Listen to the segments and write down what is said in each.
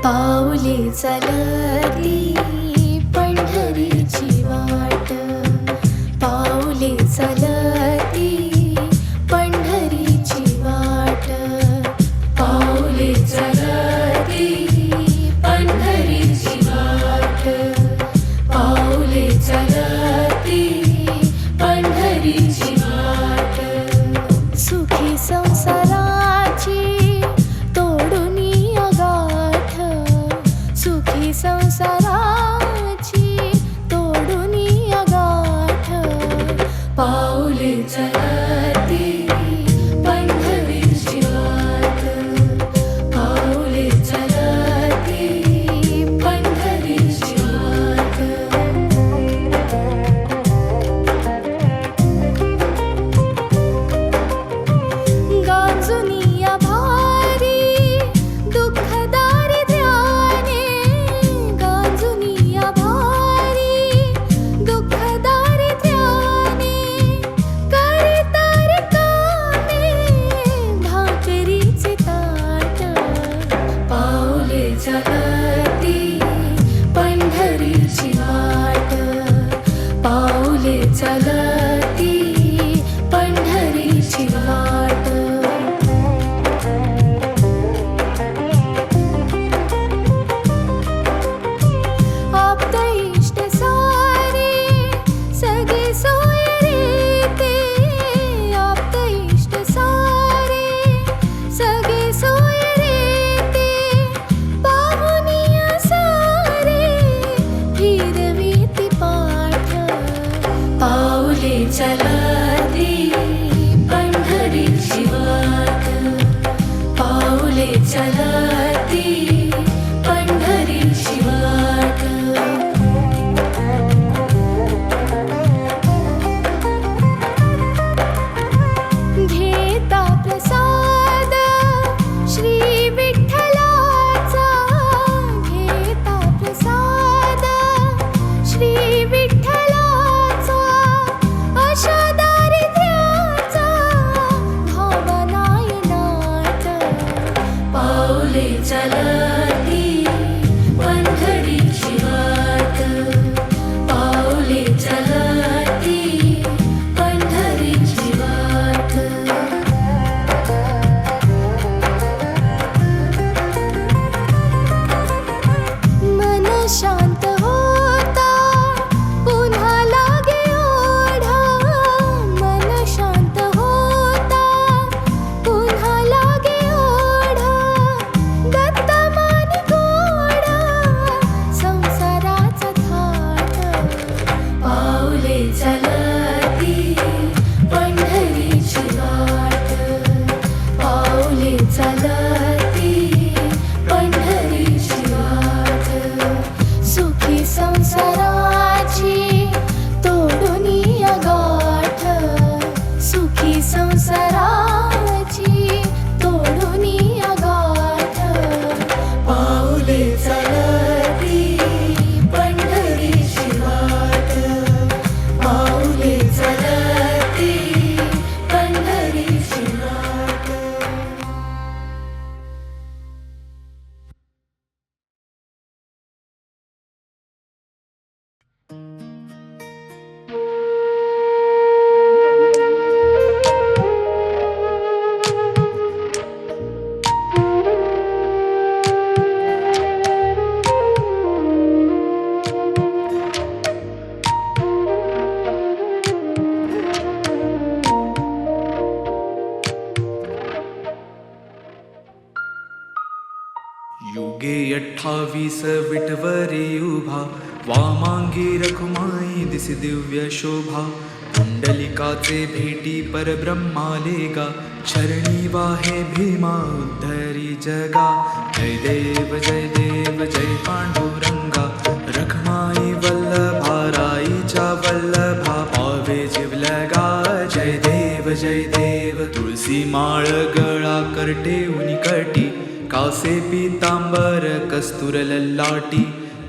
पाऊले चालती पंढरीची वाट, पाऊले चालती पंढरीची वाट, पाऊले चालती पंढरीची वाट, पाऊले चालती पंढरीची वाट. सुखी संसाराची तोडूनी अगाठ, सुखी संसाराची तोडूनी अगाठ, पाऊले चालती पंढरीची वाट, पाऊले चालती पंढरीची वाट. गांजुनी भारी दुःखदारी ध्याने, गांजुनी भारी दुःखदारी ध्याने, करिता कामे भाकरीचे ताट, पाऊले चालती पंढरीची वाट, पाऊले चालती पंढरीची वाट. आप्त इष्ट सारे सगळे सोय रे ते, आप्त इष्ट सारे सगळे सोय रे ते, पाहुनिया सारे फिरवीती पाठ, पाऊले चालती पंढरीची वाट, पाऊले चालती पंढरीची वाट. घेता प्रसाद श्री विठ्ठलाचा, घेता प्रसाद श्री विठ्ठलाचा, अशा दारिद्र्याचा भावनायनाट, पाऊले चालती पंढरीची वाट, पाऊले चालती पंढरीची वाट. मन शांत होता पुन्हा लागे ओढा, मन शांत होता पुन्हा लागे ओढा, दत्त मानी गोडा संसाराचा थाट, पाऊले चालती पंढरीची वाट, पाऊले चालती पंढरीची वाट. सुखी संसाराची तोडूनी अगाठ, सुखी संसाराची तोडूनी अगाठ, पाऊले चालती पंढरीची वाट, पाऊले चालती पंढरीची वाट. युगे 28 विठवरी उभा, वामांगी रखुमाई दिसी दिव्य शोभा, पुंडलिकाचे भेटी परब्रह्माले गा, चरणी वाहे भीमा उद्धरी जगा. जय देव जय पांडुरंगा, रखमाई वल्लभा राईच्या वल्लभा, पावे जिवलगा. जय देव तुळसी माळ गळा करटे उनिकटी, कासे पीतांबर कस्तूर ललाटी,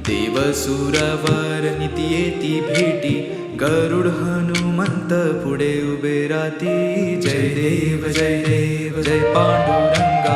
देव सुरवर निती येती भेटी, गरुड हनुमंत पुढे उभे राहती. जय देव जय पांडुरंगा,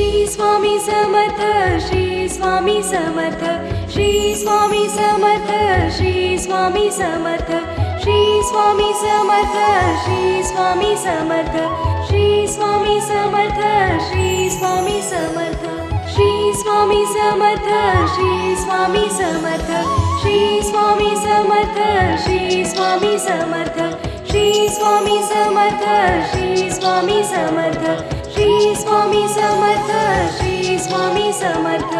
स्वामी समर्थ श्री स्वामी समर्थ श्री स्वामी समर्थ श्री स्वामी समर्थ श्री स्वामी समर्थ श्री स्वामी समर्थ श्री स्वामी समर्थ श्री स्वामी समर्थ श्री स्वामी समर्थ श्री स्वामी समर्थ श्री स्वामी समर्थ श्री स्वामी समर्थ श्री स्वामी समर्थ श्री स्वामी समर्थ श्री स्वामी समर्थ श्री स्वामी समर्थ.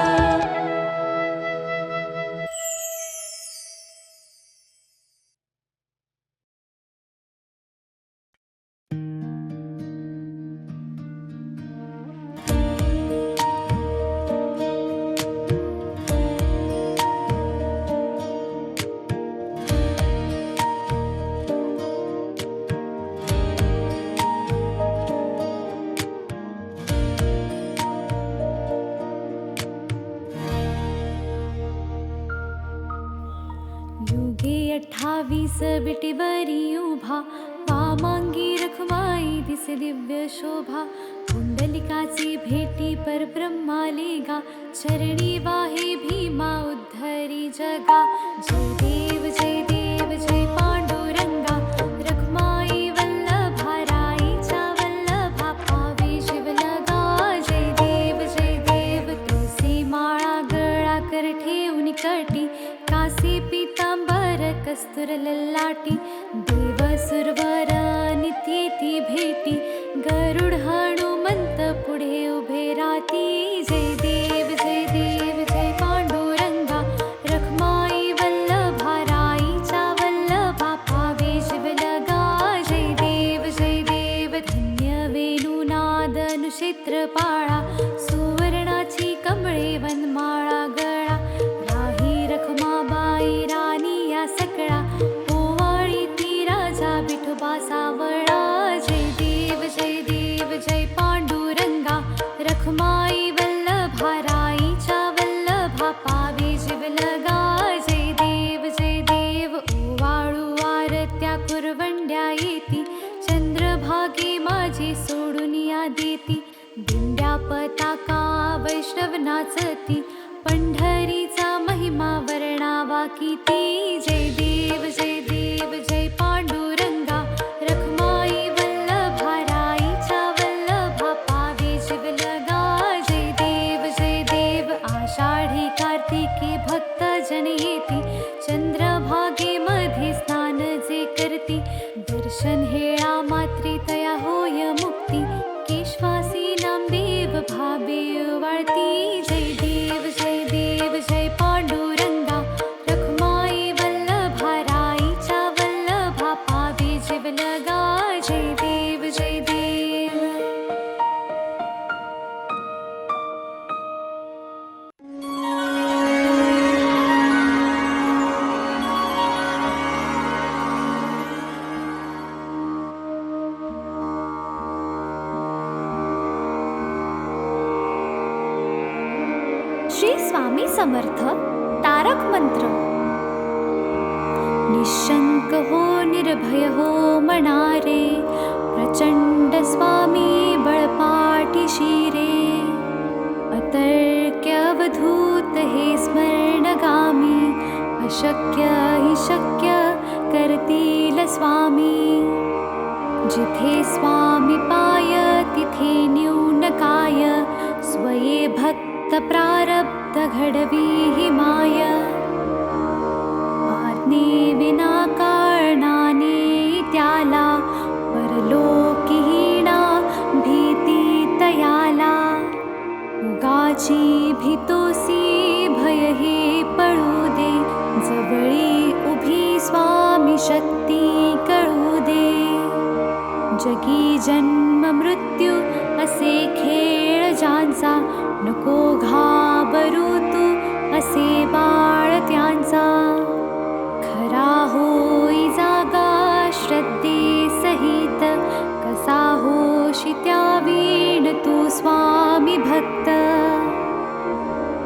युगे 28 विटीवरी उभा वामांगी रखमाई दिसे दिव्य शोभा कुंडलिकाची भेटी परब्रह्माले गा चरणी वाहे भीमा उद्धरी जगा जय देव जय पांडुरंगा रखमाई वल्लभा राईच्या वल्लभा पावे शिवलगा जय देव तुळसी माळा गळा कर ठेवून कटी कासे पीतांबर कस्तुर ललाटी देव सुरवर नित्येती भेटी गरुड हनुमंत पुढे उभे राती जय देव जय पांडुरंगा रखमाई वल्लभा राईच्या वल्लभा पावे शिवलगा जय देव धन्य वेणुनाद अनुक्षेत्रपाळा सुवर्णाची कमळे वनमाळा गळा राही रखमाबाई राणी या सकळा ओवाळी ती राजा विठोबा सावळा जय देव जय पांडुरंगा रखमाई वल्लभा राईच्या वल्लभा पावे शिवलगा जय देव ओवाळू आरत्या कुरवंड्या येती चंद्रभागे माझी सोडून या देती दिंड्या पताका वैष्णव नाचती पंढरीचा महिमा वर्णावा किती जय देव जय पांडुरंगा रखमाई वल्लभा राईच्या वल्लभा पावे शिवलगा जय देव आषाढी कार्तिकी भक्त जन येती चंद्रभागे मध्ये स्नान जे करती दर्शन हेळा मात्री तया होय मुक्ती केशवासी नामदेव भावे वाळती जय देव जय पांडुरंगा रखमाई वल्लभा राईच्या वल्लभा पावे शिवलगा जय देव श्री स्वामी समर्थ तारक मंत्र. निशंक हो निर्भय हो मनारे प्रचंड स्वामी बळपाठी शिरे अतर्क्य अवधूत हे स्मरणगामी अशक्य हि शक्य करतील स्वामी जिथे स्वामी पाय तिथे न्यून काय स्वये भक्त प्रारब्ध घडवी हि माया आज्ञे विना कारणाने त्याला परलोकीहीना भीती तयाला उगाची भीतोसी भय हे पळू दे जवळी उभी स्वामी शक्ती कळू दे जगी जन्म मृत्यू असे खेळ ज्यांचा नको घाबरू तू असे बाळ त्यांचा खरा होई जागा श्रद्धे सहित कसा होशी त्या वीण तू स्वामी भक्त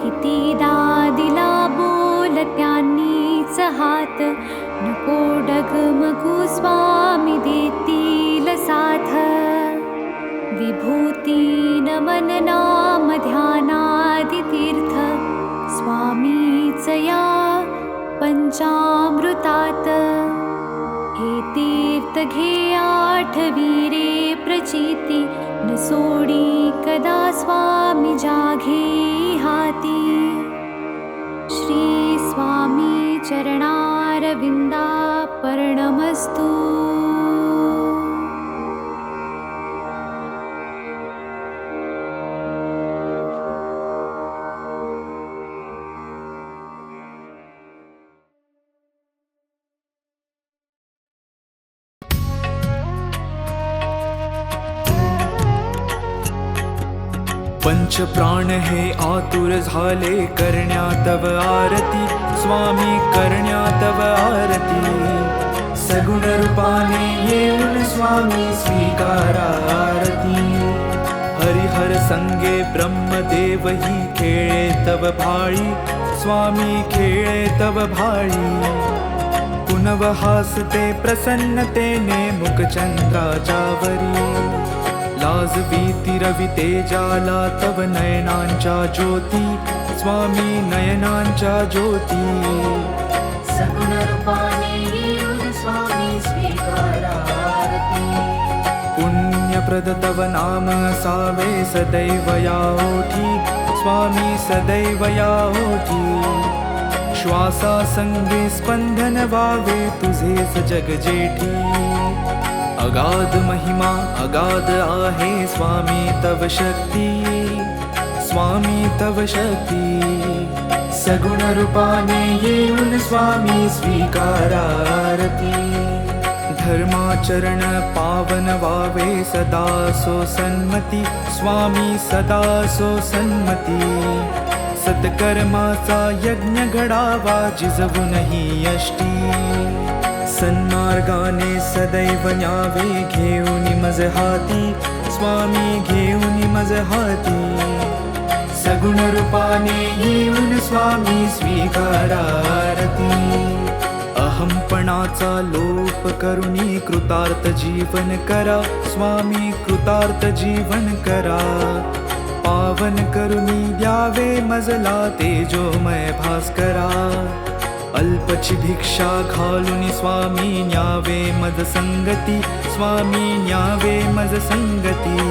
कितीदा दिला बोल त्यांनीच हात नको डगमगू स्वामी देतील साथ विभूती नमन नाम पंचामृतात हे तीर्थ घे आठवीरे प्रचिती न सोडी कदा स्वामी जाघे हाती श्री स्वामी चरणारविंदा पर्णमस्तु पंच प्राण हे आतुर झाले करण्या तव आरती स्वामी करण्या तव आरती सगुण रूपाने येऊन स्वामी स्वीकारा आरती हरिहर संगे ब्रह्मदेव ही खेळे तव भाळी स्वामी खेळे तव भाळी पुनव हासते प्रसन्नतेने मुखचंद्राच्यावरी लाज भीती रवि तेजाला तव नयनांच्या ज्योती स्वामी नयनांच्या ज्योती सगुण रूपाने येऊन स्वामी स्वीकारा आरती पुण्यप्रद तव नाम असावे सदैव या ओठी स्वामी सदैव या ओठी श्वासा संगे स्पंदन व्हावे तुझेच जग जेठी अगाध महिमा अगाध आहे स्वामी तव शक्ती स्वामी तव शक्ती सगुण रूपाने येऊन स्वामी स्वीकारा आरती धर्माचरण पावन व्हावे सदा सो सन्मती स्वामी सदा सो सन्मती सत्कर्माचा यज्ञ घडावा जिजवूनही यष्टी सन्मार्गाने सदैव न्यावे घेऊन मज हाती स्वामी घेऊन मज हाती सगुण रूपाने येऊन स्वामी स्वीकारा आरती अहंपणाचा लोप करुणी कृतार्थ जीवन करा स्वामी कृतार्थ जीवन करा पावन करुणी द्यावे मजला तेजोमय भास्करा अल्पची भिक्षा घालून स्वामी न्यावे मज संगती स्वामी न्यावे मज संगती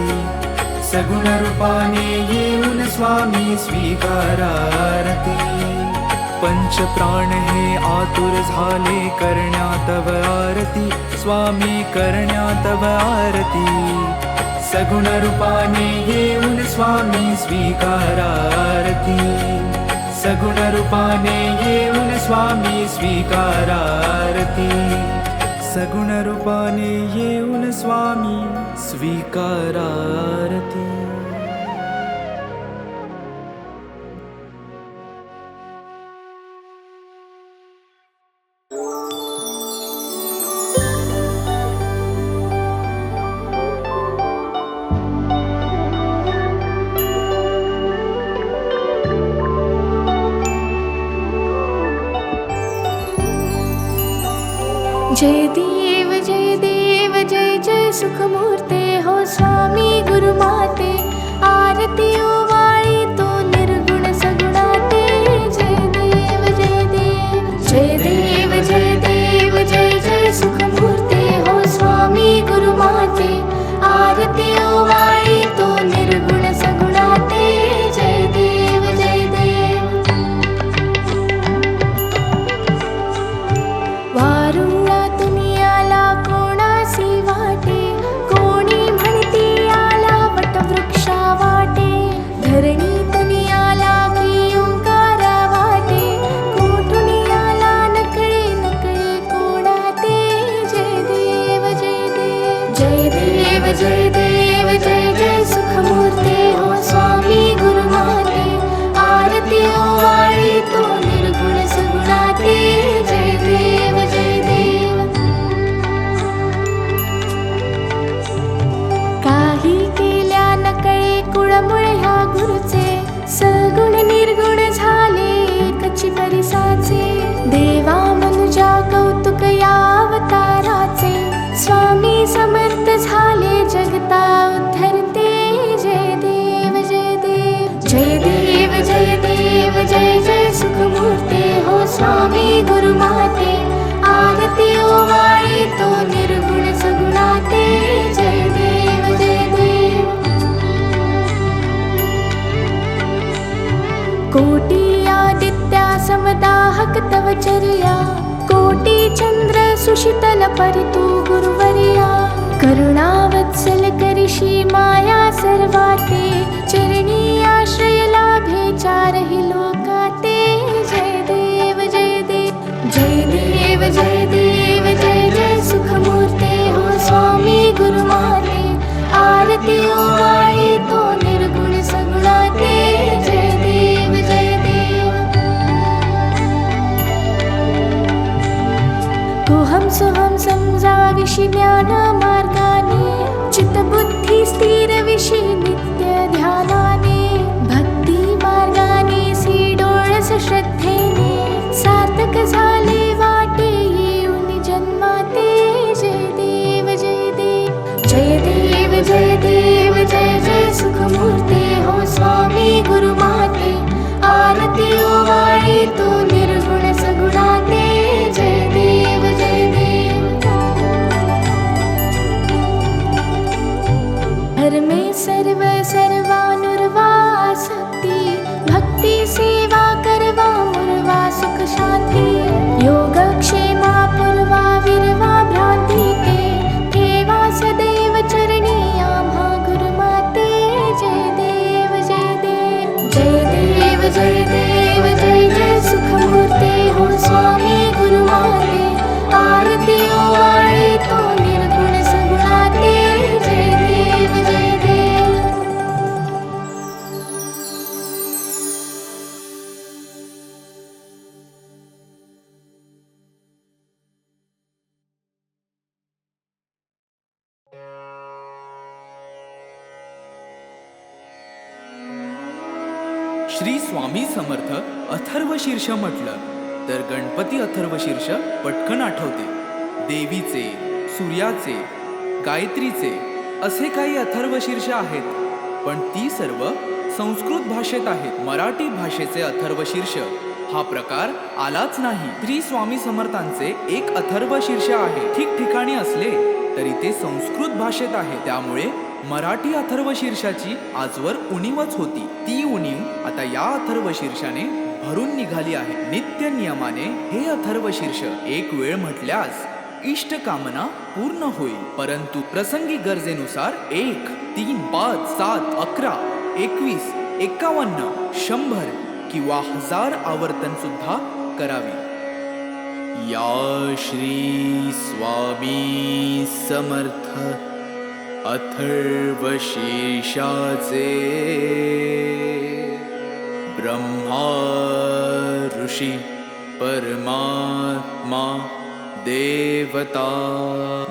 सगुण रूपाने येऊन स्वामी स्वीकारा आरती पंच प्राण हे आतुर झाले करण्या तव आरती स्वामी करण्या तव आरती सगुण रूपाने येऊन स्वामी स्वीकारा आरती सगुण रूपाने येऊन स्वामी स्वीकारा आरती सगुण रूपाने येऊन स्वामी स्वीकारा आरती जय देव जय जय सुखमूर्ते हो स्वामी गुरुमाते आरती ओवाळी तो निर्गुण सगुणाते जय देव जय देव जय देव जय जय सुखमूर्ते हो स्वामी गुरुमाते आरती ओवाळी तो निर्गुण सगुणाते जय देव वारुळा दुनियाला कोणासी वाटे कोणी म्हणती आला वटवृक्षा वाटे धरणी दुनियाला की ओंकारा वाटे कोठुनी आला नकळे नकळे कोणाते जय देव जय देव जय जय सुखमूर्ते हो स्वामी गुरुमाते आरती ओवाळी तो निर्गुण सगुणाते जय देव काही केल्या नकळे कुळमुळे ह्या गुरुचे सगुण निर्गुण झाले एकची परिसाचे देवा मनुजा कौतुक या अवताराचे स्वामी समर्थ झाले जगता उद्धरते जय देव जय देव जय जय सुखमूर्ते हो स्वामी गुरुमाते आरती ओवाळी तो निर्गुण सगुणाते जय देव जय देव कोटी आदित्या समदाहक तव चर्या कोटी चंद्र सुशीतल परितु गुरुवर्या करुणावत्सल करिषी माया सर्वाते चरणी आश्रय लाभे चारहि लोकाते जय देव जय देव जय देव जय देव जय जय सुखमूर्ते हो स्वामी गुरुमाते आरती ओवाळी तो निर्गुण सगुणाते जय देव जय देव कोहम सोहम समजाविषि ज्ञान मार्गाने चित्तबुद्धी स्थिर विषि नित्य ध्यानाने भक्ती मार्गाने डोळस श्रद्धेने सार्थक झाले वाटे येऊन जन्माते जय देव जय देव जय देव जय देव जय जय सुखमूर्ते हो स्वामी गुरुमाते आरती ओवाळी तो निर्गुण सगुणाते जय देव जय देव धर्मे सर्व सर्वानुर्वा शक्ती भक्ती सेवा करवा मुर्वा सुख शांती योग क्षेमा पूर्वा विरवा भ्रांती ते ठेवा सदैव चरणी आम्हा गुरुमाते जय देव जय देव जय देव जय देव जय जय सुखमूर्ते हो स्वामी गुरुमाते आरती ओवाळी तो निर्गुण सगुणाते जय देव जय देव श्री स्वामी समर्थ अथर्वशीर्ष म्हटलं तर गणपती अथर्वशीर्ष पटकन आठवते. देवीचे, सूर्याचे, गायत्रीचे असे काही अथर्वशीर्ष आहेत, पण ती सर्व संस्कृत भाषेत आहेत. मराठी भाषेचे अथर्वशीर्ष हा प्रकार आलाच नाही. श्री स्वामी समर्थांचे एक अथर्वशीर्ष आहे. ठिकठिकाणी असले तरी ते संस्कृत भाषेत आहे. त्यामुळे मराठी अथर्वशीर्षाची आजवर उणीवच होती. ती उणीव आता या अथर्वशीर्षाने भरून निघाली आहे. नित्य नियमाने हे अथर्वशीर्ष एक वेळ म्हटल्यास इष्ट कामना पूर्ण होईल, परंतु प्रसंगी गरजेनुसार 1, 3, 5, 7, 11, 21, 51, 100 किंवा 1000 आवर्तन सुद्धा करावी. या श्री स्वामी समर्थ अथर्वशीर्षाचे ब्रह्मा ऋषी परमात्मा देवता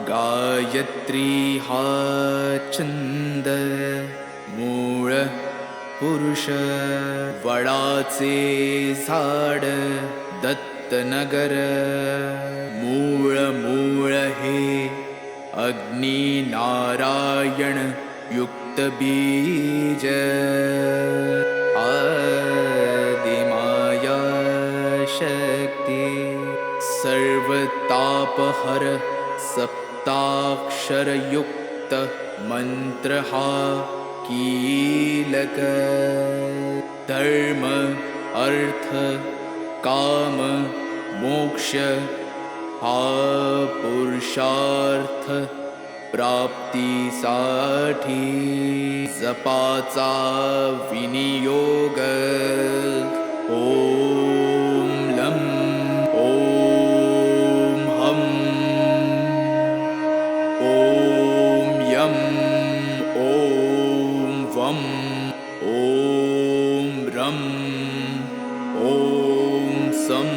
गायत्री हा छंद मूळ पुरुष वडाचे झाड दत्तनगर मूळ मूळ हे अग्नि नारायण युक्त बीज आदिमाया शक्ति सर्व तापहर सप्ताक्षर युक्त मंत्र हा कीलक धर्म अर्थ काम मोक्ष हा पुरुषार्थ प्राप्तीसाठी जपाचा विनियोग. ओम लं ओम हम ओम यम ओम वम ओम रम ओम सम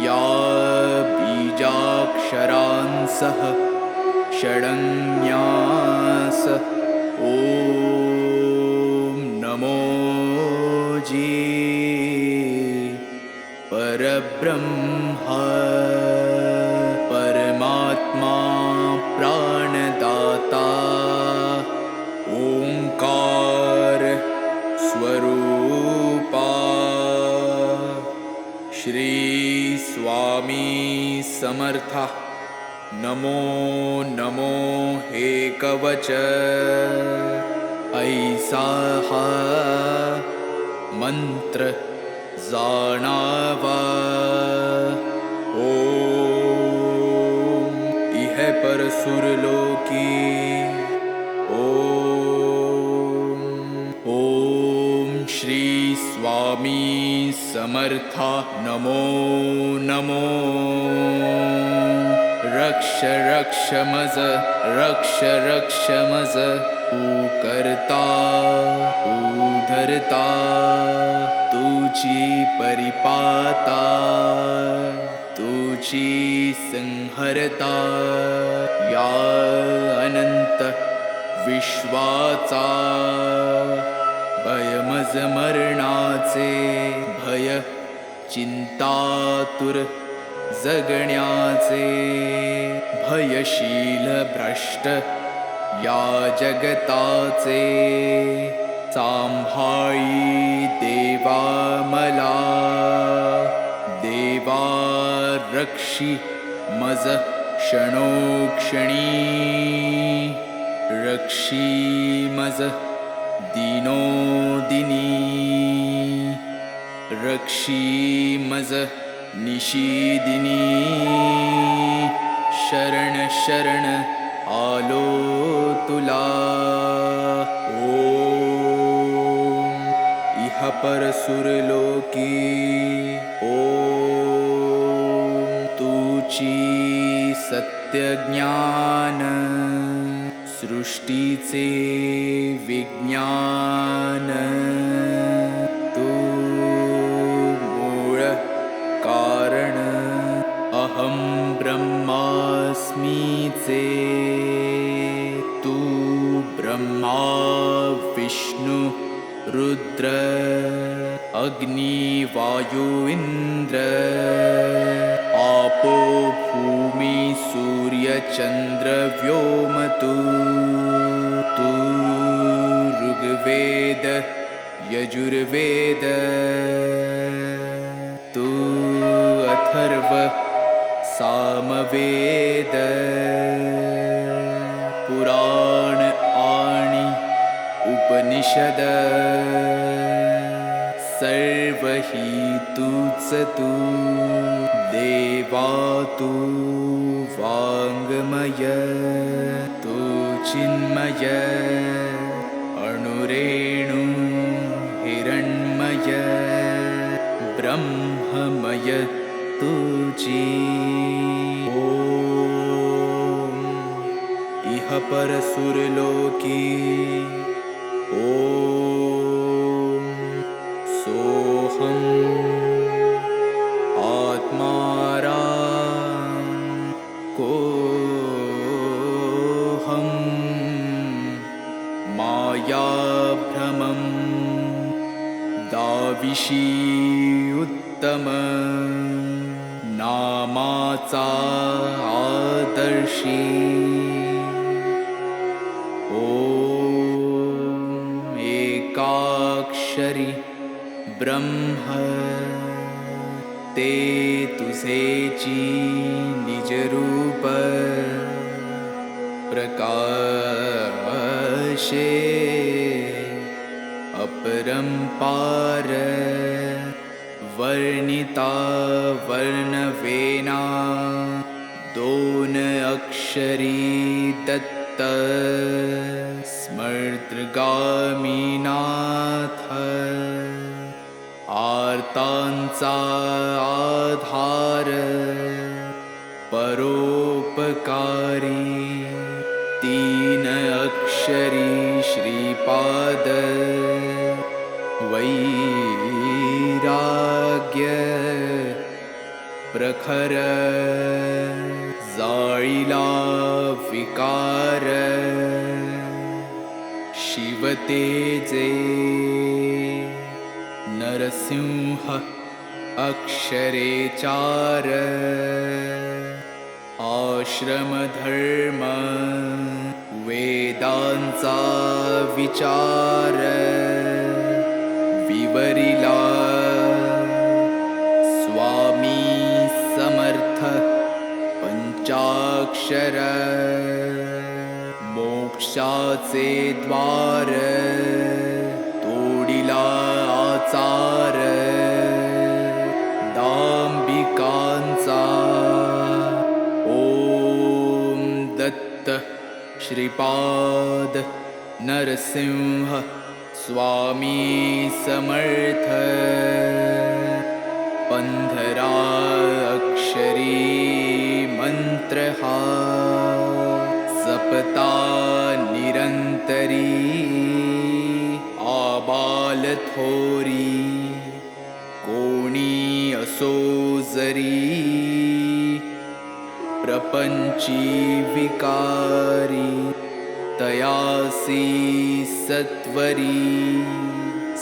या बीजाक्षरांसह षडन्यास ओम नमो जी परब्रह्म परमात्मा प्राणदाता ओंकार स्वरूपा श्री स्वामी समर्थ नमो नमो हे कवच ऐसा हा मंत्र जाणावा ओम इह परसुरलोकी ओम श्री स्वामी समर्था नमो नमो रक्ष रक्ष मज रक्ष रक्ष मज करता धरता तुझी परिपाता तुझी संहरता या अनंत विश्वाचा भयमज मरणाचे भय चिंतातुर जगण्याचे भयशील भ्रष्ट या जगताचे सांभाळी देवा मला देवा रक्षी मज क्षणोक्षणी रक्षी मज दिनोदिनी रक्षी मज निशिदिनी शरण शरण आलो तुला ओम इह परसुरलोकी ओम तुची सत्य ज्ञान सृष्टीचे विज्ञान तू मूळ कारण अहं ब्रह्मास्मीचे तू ब्रह्मा विष्णु रुद्र अग्नि वायु इंद्र आपो भूमि सूर्य चंद्र व्योम तू ऋग्वेद यजुर्वेद तू अथर्व सामवेद पुराण आणि उपनिषद सर्व ही तूच तू देवा तू वाङ्मय तू चिन्मय अणुरेणु हिरण्मय ब्रह्ममय तुझी ओम इह परसुरलोकी ओम सोहम आत्मारा कोहम मायाभ्रमं दाविशी उत्तम नामाचा आदर्शी ओम एकाक्षरी ब्रह्म ते तुझेची निजरूप प्रकाशे अपरंपार वर्णिता वर्णवेना दोन अक्षरी दत्त स्मर्तगामीनाथ आर्तांचा आधार परोपकारी तीन अक्षरी श्रीपाद वैराग्य प्रखर जाळीला विकार शिवतेजे नरसिंह अक्षरे चार आश्रमधर्म वेदांचा विचार विवरिला स्वामी समर्थ अक्षर मोक्षाचे द्वार तोडिला आचार दांभिकांचा ओम दत्त श्रीपाद नरसिंह स्वामी समर्थ पंधरा अक्षरी मंत्र हा जपता निरंतरी आबाल थोरी कोणी असो जरी प्रपंची विकारी तयासी सत्वरी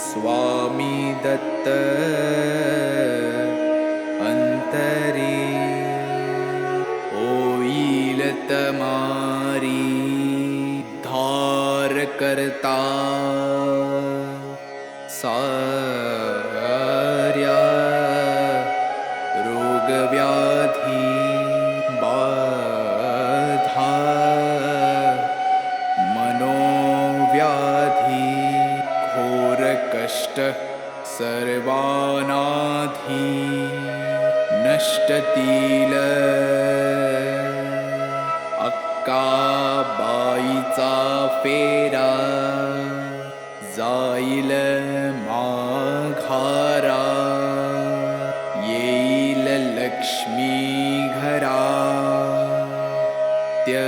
स्वामी दत्त अंतरी होईल तमारी धार करता सार्या रोगव्याधी बाधा मनोव्याधी घोर कष्ट सर्वानाधी नष्टतील अक्काबाईचा फेरा जाईल माघारा येईल लक्ष्मी घरा त्य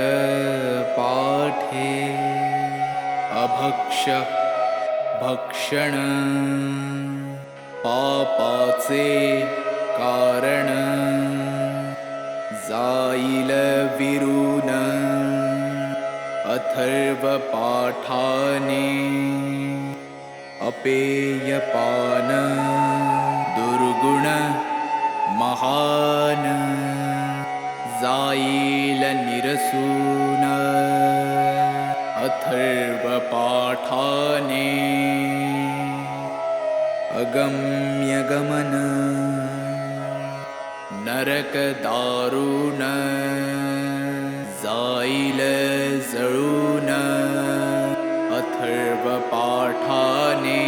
पाठे अभक्ष भक्षण पापाचे कारण जाईल विरून अथर्व पाठाने अपेयपान दुर्गुण महान जाईल निरसून अथर्व पाठाने अगम्य गमन नरक दारुण जाईल जळून अथर्व पाठाने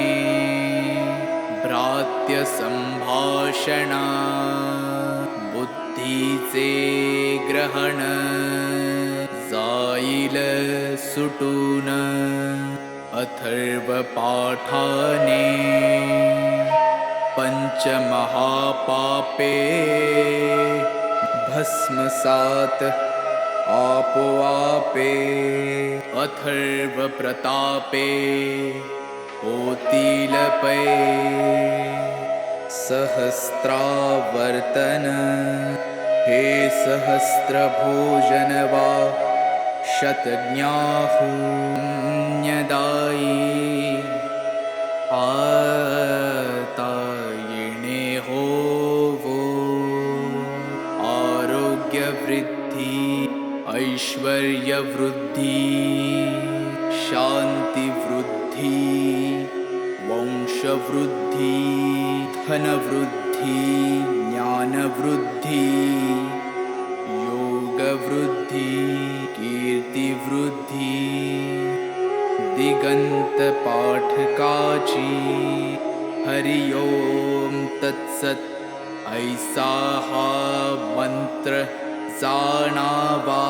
भ्रात्य संभाषणा बुद्धीचे ग्रहण जाईल सुटून अथर्व पाठाने पंचमहापापे भस्मसात आपोआपे अथर्व प्रतापे होतील पै सहस्रावर्तन हे सहस्त्र भोजन वा शतज्ञाहुन्यदायी आता येणे होवो आरोग्य वृद्धी ऐश्वर्य वृद्धी शांती वृद्धी वंश वृद्धी धन वृद्धी ज्ञान वृद्धी योग वृद्धी कीर्ति वृद्धी दिगंत पाठकाची हरि ओम तत्सत ऐसा हा मंत्र जाणावा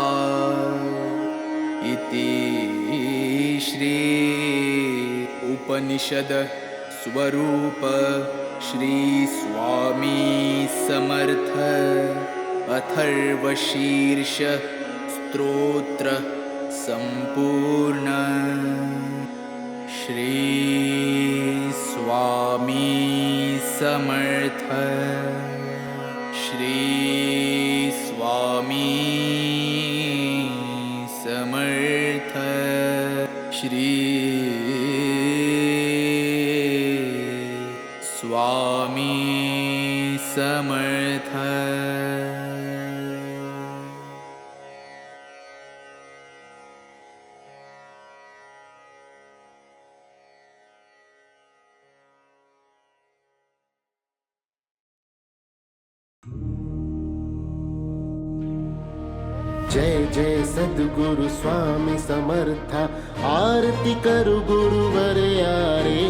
इति श्री उपनिषद स्वरूप श्री स्वामी समर्थ अथर्वशीर्ष स्तोत्र संपूर्ण श्री स्वामी समर्थ श्री स्वामी समर्थ श्री स्वामी समर्थ जय जय सद्गुरु स्वामी समर्था, आरती करू गुरुवर यारे.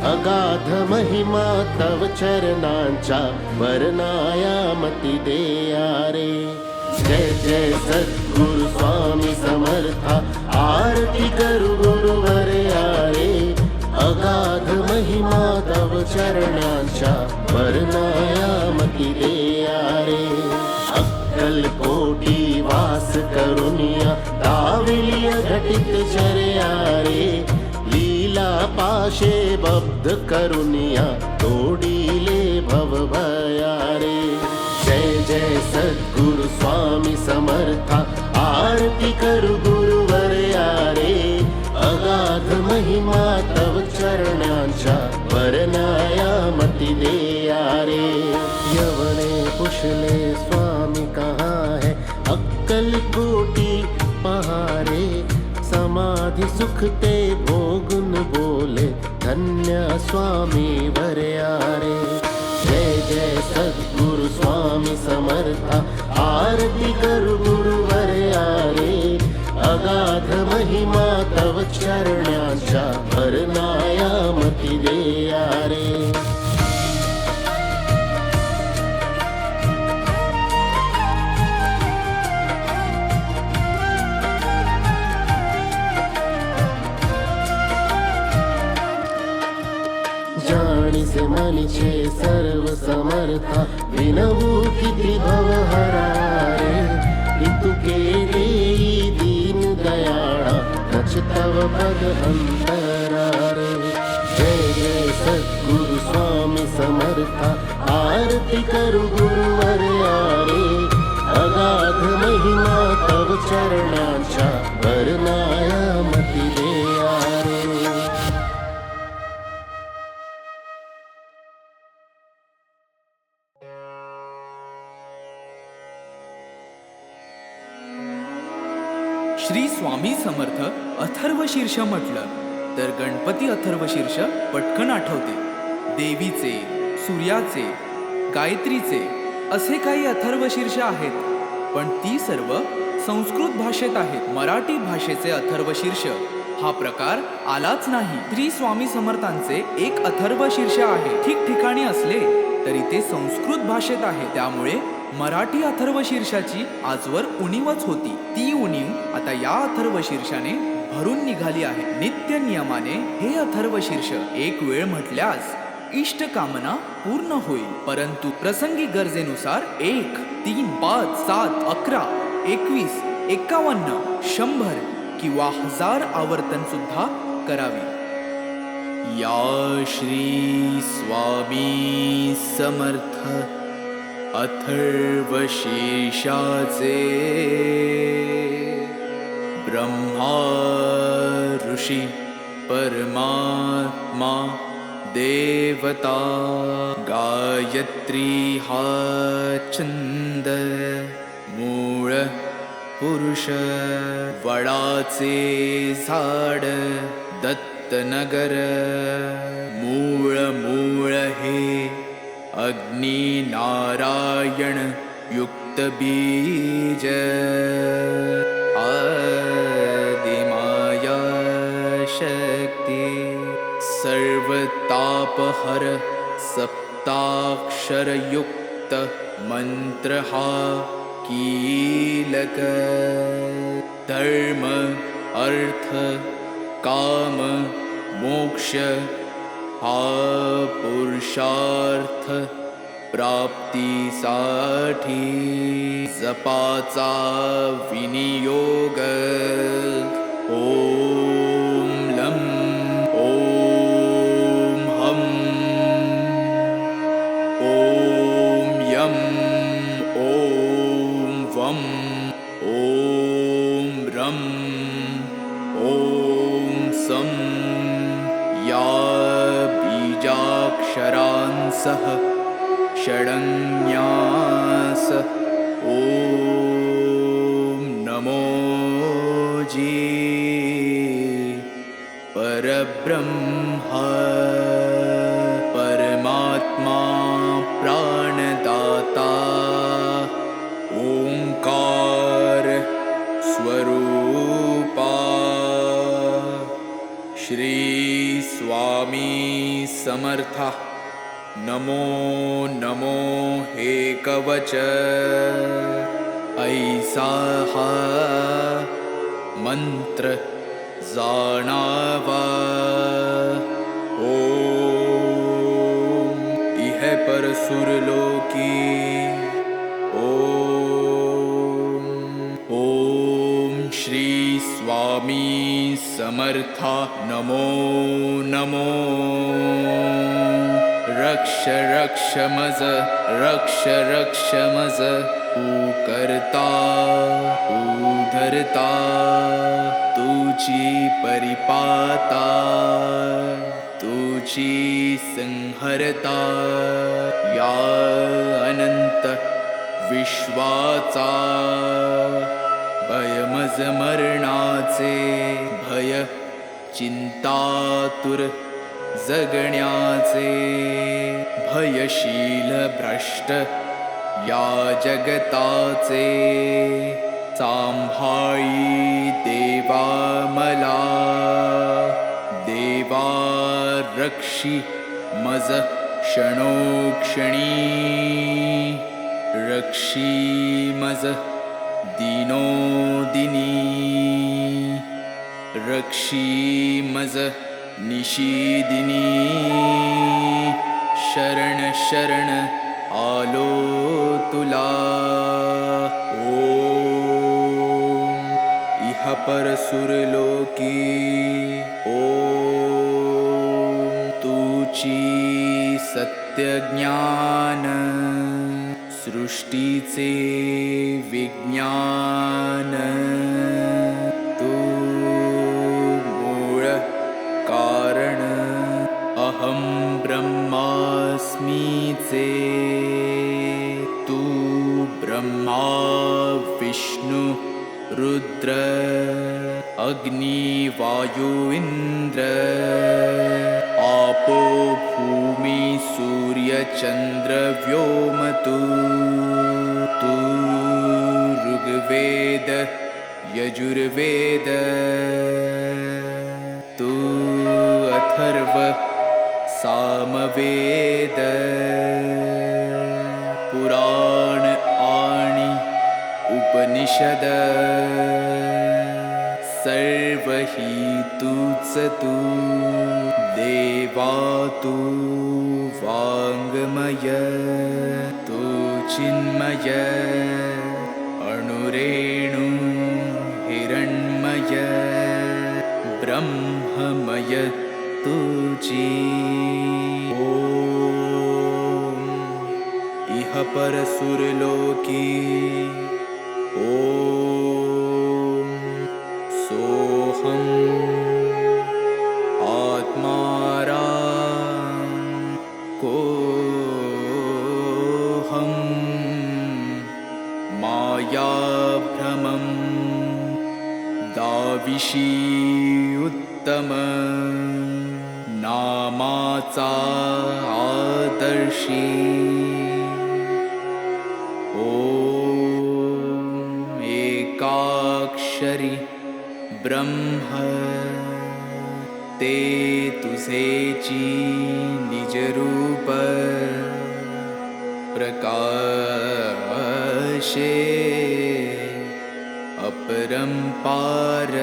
अगाध महिमा तव चरणांच्या, वर्णायामती देया रे. जय जय सद्गुरु स्वामी समर्था, आरती करू गुरुवर यारे. अगाध महिमा तव चरणांच्या, वर्णायामती देया रे. अक्कलकोटी वास करुनिया, दाविलिय घटित चर्या रे. लीला पाशे बब्ध करुनिया, तोडीले भव भया रे. जय जय सद्गुरु स्वामी समर्था, आरती करू गुरुवर यारे. अगाध महिमा तव चरणांच्या, वर्णायामती देया रे. यवने पुछले स्वामी कहाँ है, अक्कल कोटी पहारे. समाधि सुख ते भोगुन बोले, धन्य स्वामी वरया रे. जय जय सद्गुरु स्वामी समर्था, आरती करू गुरुवर यारे. अगाध महिमा तव चरणांच्या, वर्णायामती देया रे. जाणीसे मनीचे सर्व समर्था, विनवू किती भवहरा रे. इतुके देई दीन दयाळा, नच तव पद अंतरा रे. जय जय सद्गुरु स्वामी समर्था, आरती करू गुरुवर यारे. अगाध महिमा तव चरणांच्या, वर्णायामती देया रे. श्री स्वामी समर्थ अथर्वशीर्ष म्हटलं तर गणपती अथर्वशीर्ष पटकन आठवते. देवीचे, सूर्याचे, गायत्रीचे असे काही अथर्वशीर्ष आहेत, पण ती सर्व संस्कृत भाषेत आहेत. मराठी भाषेचे अथर्वशीर्ष हा प्रकार आलाच नाही. श्री स्वामी समर्थांचे एक अथर्वशीर्ष आहे. ठिकठिकाणी असले तरी ते संस्कृत भाषेत आहे. त्यामुळे मराठी अथर्वशीर्षाची आजवर उणीवच होती. ती उणीव आता या अथर्वशीर्षाने भरून निघाली आहे. नित्य नियमाने हे अथर्वशीर्ष एक वेळ म्हटल्यास इष्ट कामना पूर्ण होईल. परंतु प्रसंगी गरजेनुसार 1, 3, 5, 7, 11, 21, 51, 100 किंवा 1000 आवर्तन सुद्धा करावी. या श्री स्वामी समर्थ अथर्वशीर्षाचे ब्रह्मा ऋषी परमात्मा देवता गायत्री हा छंद मूळ पुरुष वडाचे झाड दत्तनगर मूळ मूळ हे अग्नि नारायण युक्त बीज आदिमाया शक्ति सर्व तापहर सप्ताक्षर युक्त मंत्र हा कीलक धर्म अर्थ काम मोक्ष हा पुरुषार्थ प्राप्तीसाठी जपाचा विनियोग. ओम लं ओम हम ओम यम ओम वम ओम रम ओम सम या बीजाक्षरांसह षडन्यास ओम नमो जी परब्रह्मा परमात्मा प्राणदाता ओंकार स्वरूपा श्री स्वामी समर्था नमो नमो हे कवच ऐसा हा मंत्र जाणावा ओम इह परसुरलोकी ओम श्री स्वामी समर्था नमो नमो रक्ष रक्ष मज रक्ष रक्ष मज तू करता तू धरता तुझी परिपाता तुझी संहरता या अनंत विश्वाचा भयमज मरणाचे भय चिंतातुर जगण्याचे भयशील भ्रष्ट या जगताचे सांभाळी देवा मला देवा रक्षी मज क्षणोक्षणी रक्षी मज दिनोदिनी रक्षी मज निशिदिनी शरण शरण आलो तुला ओम इह परसुरलोकी ओम तुची सत्य ज्ञान सृष्टीचे विज्ञान तू मूळ कारण अहं ब्रह्मास्मीचे तू ब्रह्मा विष्णु रुद्र अग्नि वायु इंद्र आपो भूमि सूर्य चंद्र व्योम तू ऋग्वेद यजुर्वेद तू अथर्व सामवेद पुराण आणि उपनिषद सर्व ही तूच तू देवा तू वाङ्मय तू चिन्मय अणुरेणु हिरण्मय ब्रह्ममय तुझी ओम इह परसुरलोकी ओम सोहम आत्माराम कोहम मायाभ्रमं दाविशी उत्तम नामाचा आदर्शी ओम एकाक्षरी ब्रह्म ते तुझेची निजरूप प्रकाशे अपरंपार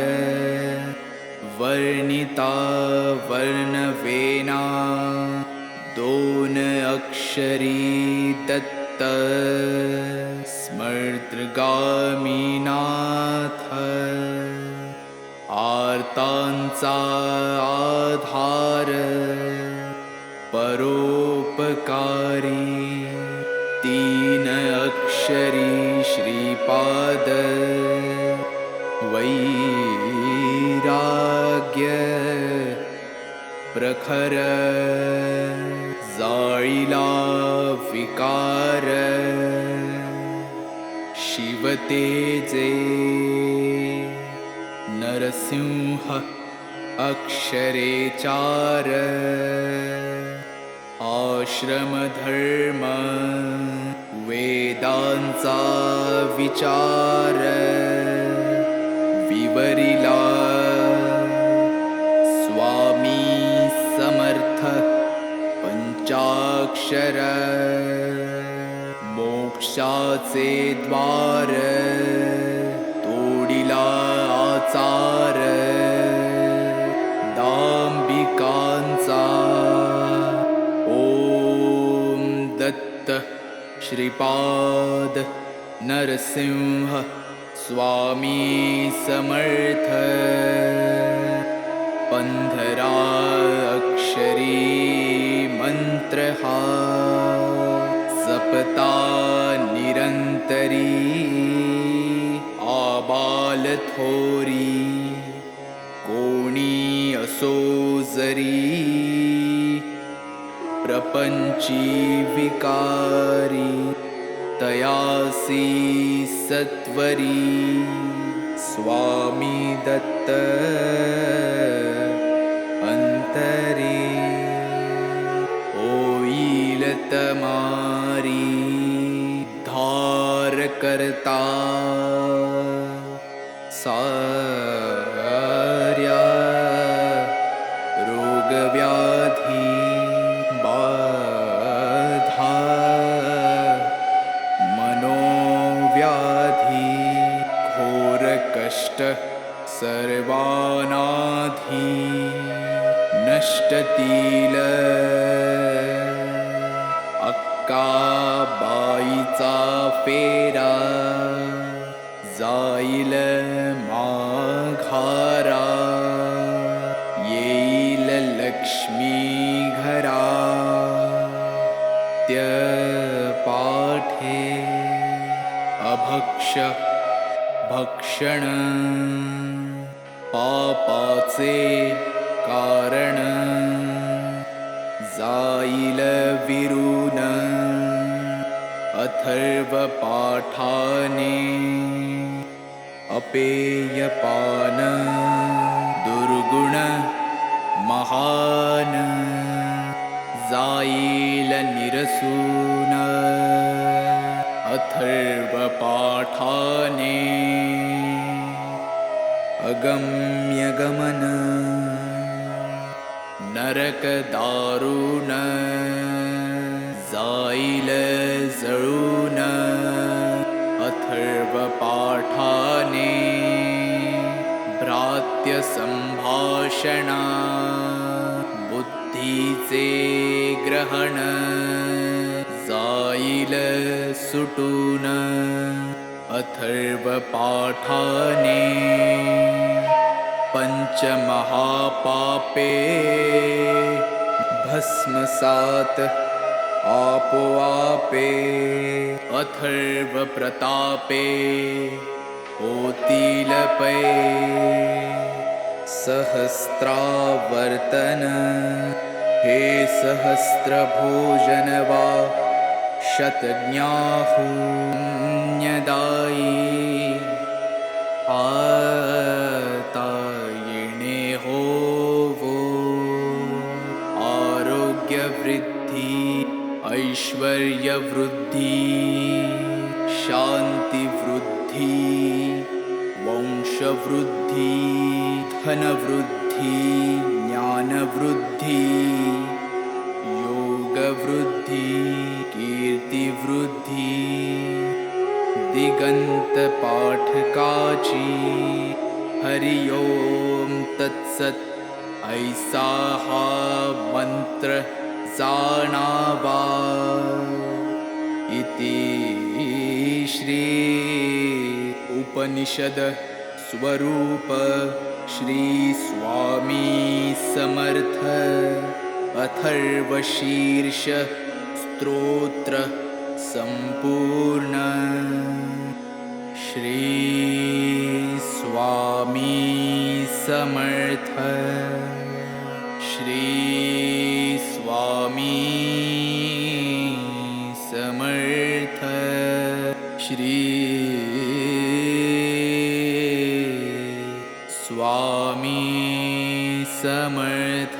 वर्णिता वर्णवेना दोन अक्षरी दत्त स्मर्तगामीनाथ आर्तांचा आधार परोपकारी तीन अक्षरी श्रीपाद वैराग्य प्रखर जाळीला विकार शिवतेजे नरसिंह अक्षरे चार आश्रमधर्म वेदांचा विचार ईश्वरीला स्वामी समर्थ पंचाक्षर मोक्षाचे द्वार तोडिला आचार दांबिकांचा ओम दत्त श्रीपाद नरसिंह स्वामी समर्थ 15 अक्षरी मंत्र हा जपता निरंतरी आबाल थोरी कोणी असो जरी प्रपंची विकारी तयासी सत्वरी स्वामी दत्त अंतरी होईल तमारी धार करता सार्या रोग व्याधी बाधा मनोव्याधी घोर कष्ट सर्वानाधी नष्टतील अक्काबाईचा फेरा जाईल माघारा येईल लक्ष्मी घरा पाठे अभक्ष भक्षण पापाचे कारण जाईल विरून अथर्व पाठाने अपेयपान दुर्गुण महान जाईल निरसून अथर्व पाठाने अगम्य गमन नरक दारुण जाईल जळून अथर्व पाठाने भ्रात्य संभाषणा बुद्धीचे ग्रहण जाईल सुटून अथर्व पाठाने पंचमहापापे भस्मसात आपोआपे अथर्व प्रतापे होतील पै सहस्त्रावर्तन हे सहस्त्र भोजन वा शतज्ञाहुन्यदायी आता येणे होवो आरोग्य वृद्धी ऐश्वर्य वृद्धी शांती वृद्धी वंश वृद्धी धन वृद्धी ज्ञान वृद्धी योग वृद्धी कीर्ति वृद्धी दिगंत पाठकाची हरि ओम तत्सत ऐसा हा मंत्र जाणावा इति श्री उपनिषद स्वरूप श्री स्वामी समर्थ अथर्वशीर्ष स्तोत्र संपूर्ण श्री स्वामी समर्थ श्री स्वामी समर्थ श्री स्वामी समर्थ